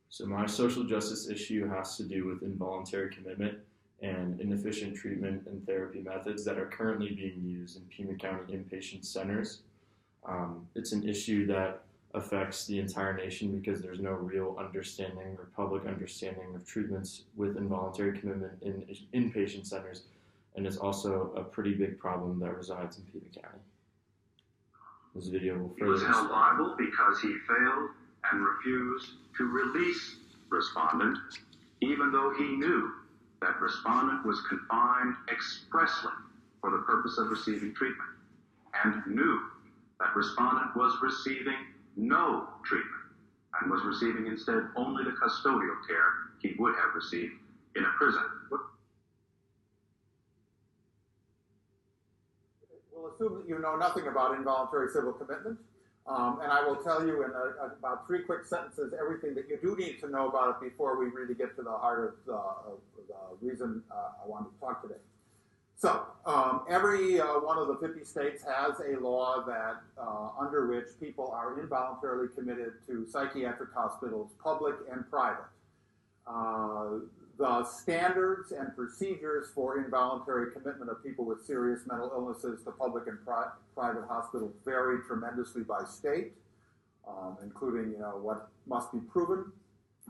So my social justice issue has to do with involuntary commitment and inefficient treatment and therapy methods that are currently being used in Pima County inpatient centers. It's an issue that affects the entire nation because there's no real understanding or public understanding of treatments with involuntary commitment in inpatient centers, and it's also a pretty big problem that resides in Pima County. This video will further. He was held liable because he failed and refused to release respondent, even though he knew that respondent was confined expressly for the purpose of receiving treatment, and knew that respondent was receiving no treatment and was receiving instead only the custodial care he would have received in a prison. We'll assume that you know nothing about involuntary civil commitment, and I will tell you in about 3 quick sentences everything that you do need to know about it before we really get to the heart of the reason I wanted to talk today. So, every one of the 50 states has a law that under which people are involuntarily committed to psychiatric hospitals, public and private. The standards and procedures for involuntary commitment of people with serious mental illnesses to public and private hospitals vary tremendously by state, including what must be proven,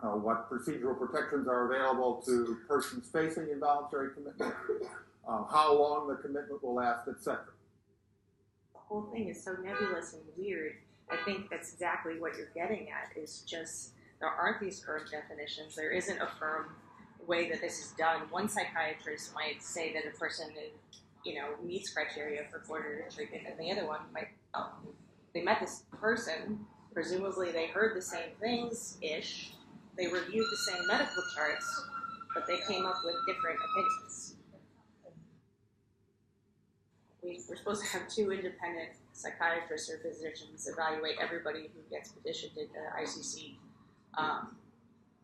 what procedural protections are available to persons facing involuntary commitment, how long the commitment will last, etc. The whole thing is so nebulous and weird. I think that's exactly what you're getting at, is just there aren't these firm definitions. There isn't a firm way that this is done. One psychiatrist might say that a person meets criteria for coordinated treatment, and the other one might, they met this person, presumably they heard the same things-ish, they reviewed the same medical charts, but they came up with different opinions. We're supposed to have 2 independent psychiatrists or physicians evaluate everybody who gets petitioned into ICC.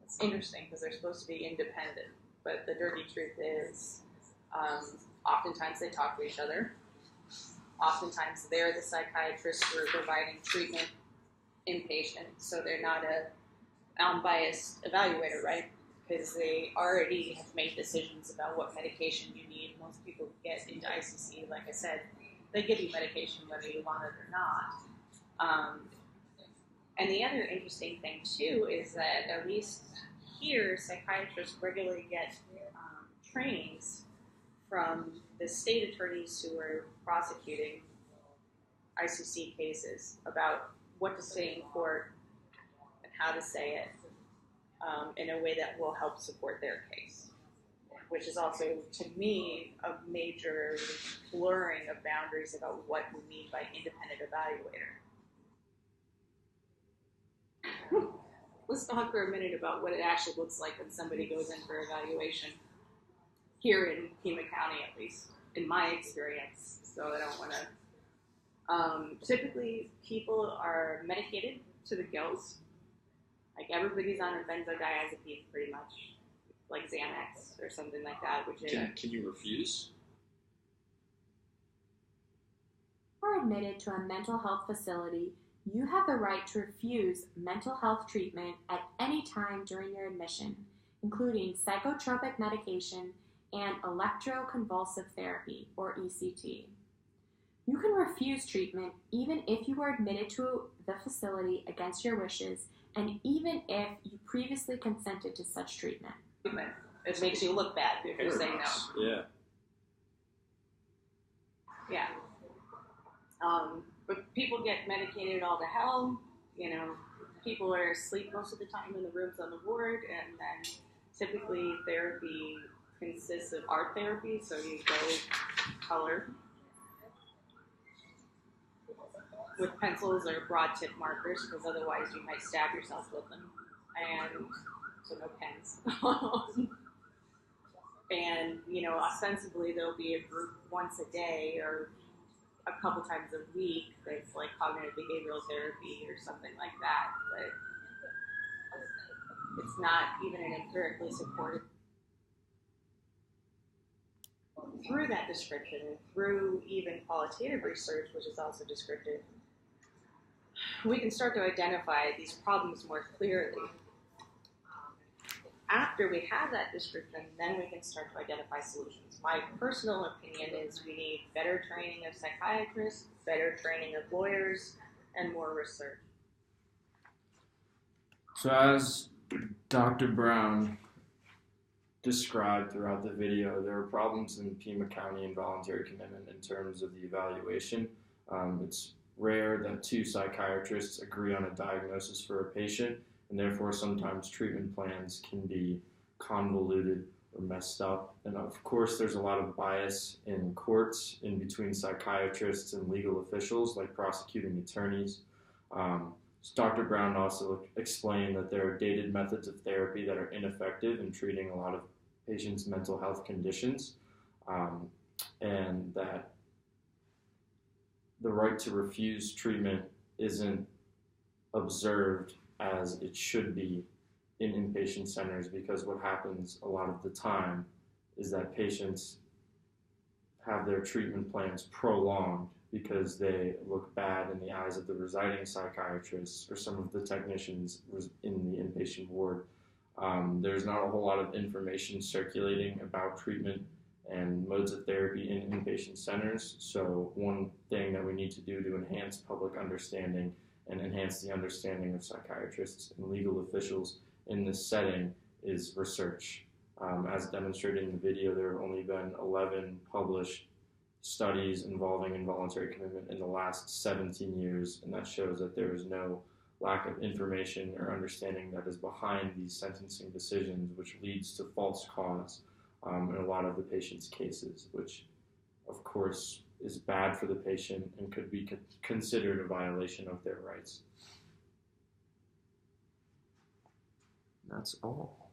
It's interesting because they're supposed to be independent, but the dirty truth is oftentimes they talk to each other. Oftentimes they're the psychiatrists who are providing treatment inpatient, so they're not a unbiased evaluator, right? Because they already have made decisions about what medication you need. Most people who get into ICC, like I said, they give you medication whether you want it or not. And the other interesting thing, too, is that at least here, psychiatrists regularly get trainings from the state attorneys who are prosecuting ICC cases about what to say in court and how to say it in a way that will help support their case, which is also, to me, a major blurring of boundaries about what we mean by independent evaluator. Let's talk for a minute about what it actually looks like when somebody goes in for evaluation. Here in Pima County, at least, in my experience, so I don't want to. Typically, people are medicated to the gills. Like everybody's on a benzodiazepine, pretty much, like Xanax or something like that. Which can you refuse? Or admitted to a mental health facility, you have the right to refuse mental health treatment at any time during your admission, including psychotropic medication and electroconvulsive therapy, or ECT. You can refuse treatment even if you were admitted to the facility against your wishes, and even if you previously consented to such treatment. It makes you look bad if you say no. Yeah. Yeah. But people get medicated all to hell. People are asleep most of the time in the rooms on the ward, and then typically therapy consists of art therapy, so you go color with pencils or broad tip markers, because otherwise you might stab yourself with them, and so no pens. And ostensibly there'll be a group once a day or a couple times a week that's like cognitive behavioral therapy or something like that, but it's not even an empirically supported. Through that description, and through even qualitative research, which is also descriptive, we can start to identify these problems more clearly. after we have that description, then we can start to identify solutions. My personal opinion is we need better training of psychiatrists, better training of lawyers, and more research. So as Dr. Brown described throughout the video, there are problems in Pima County involuntary commitment in terms of the evaluation. It's rare that two psychiatrists agree on a diagnosis for a patient, and therefore sometimes treatment plans can be convoluted or messed up. And of course, there's a lot of bias in courts in between psychiatrists and legal officials like prosecuting attorneys. Dr. Brown also explained that there are dated methods of therapy that are ineffective in treating a lot of patients' mental health conditions, and that the right to refuse treatment isn't observed as it should be in inpatient centers, because what happens a lot of the time is that patients have their treatment plans prolonged because they look bad in the eyes of the residing psychiatrists or some of the technicians in the inpatient ward. There's not a whole lot of information circulating about treatment and modes of therapy in inpatient centers. So one thing that we need to do to enhance public understanding and enhance the understanding of psychiatrists and legal officials in this setting is research. As demonstrated in the video, there have only been 11 published studies involving involuntary commitment in the last 17 years, and that shows that there is no lack of information or understanding that is behind these sentencing decisions, which leads to false cause in a lot of the patient's cases, which of course is bad for the patient and could be considered a violation of their rights. That's all.